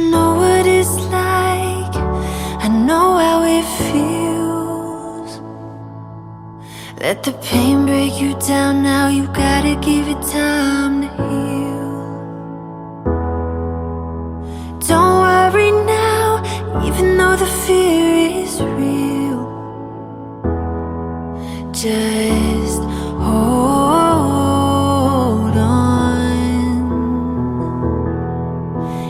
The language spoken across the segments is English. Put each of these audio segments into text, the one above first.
know what it's like, I know how it feels. Let the pain break you down, now you gotta give it time to heal. Don't worry now, even though the fear is real. Just hold on.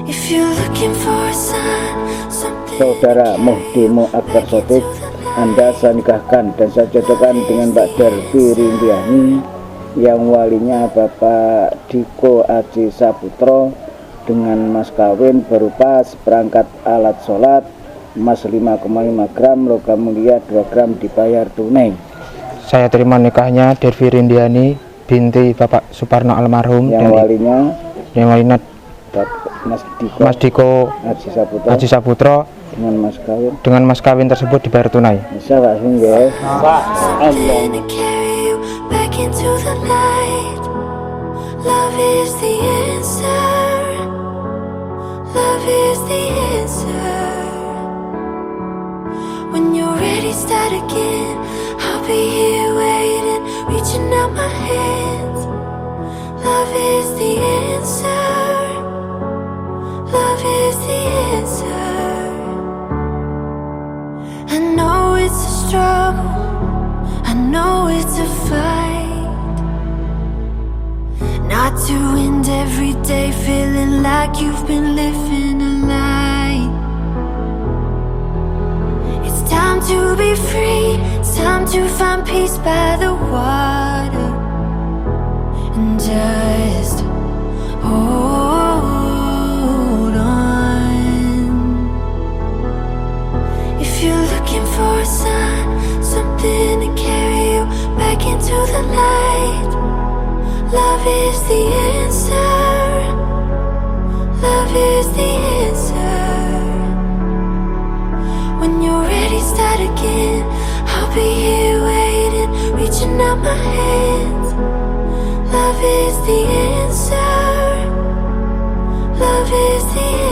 If you're looking for a sign, something. Saudara muhdimu akbar sotik, Anda saya nikahkan dan saya jodohkan dengan Mbak Darvi Rindiani yang walinya Bapak Diko Aji Saputro dengan mas kawin berupa seperangkat alat sholat, emas 5,5 gram, logam mulia 2 gram dibayar tunai. Saya terima nikahnya Darvi Rindiani binti Bapak Suparno almarhum Yang walinya Mas Diko Aji Saputro dengan mas kawin tersebut dibayar tunai. Bisa Pak Sung ya. Love is the answer. Love is the answer. When you're ready, start again. I'll be here waiting, reaching out my hands. Love is the answer. Love is the answer. I know it's a struggle, I know it's a fight, not to end every day feeling like you've been living a lie. It's time to be free, it's time to find peace by the water, and just hold on. If you're looking for a sign, something to carry you back into the light, love is the answer. Love is the answer. When you're ready, start again. I'll be here waiting, reaching out my hands. Love is the answer. Love is the answer.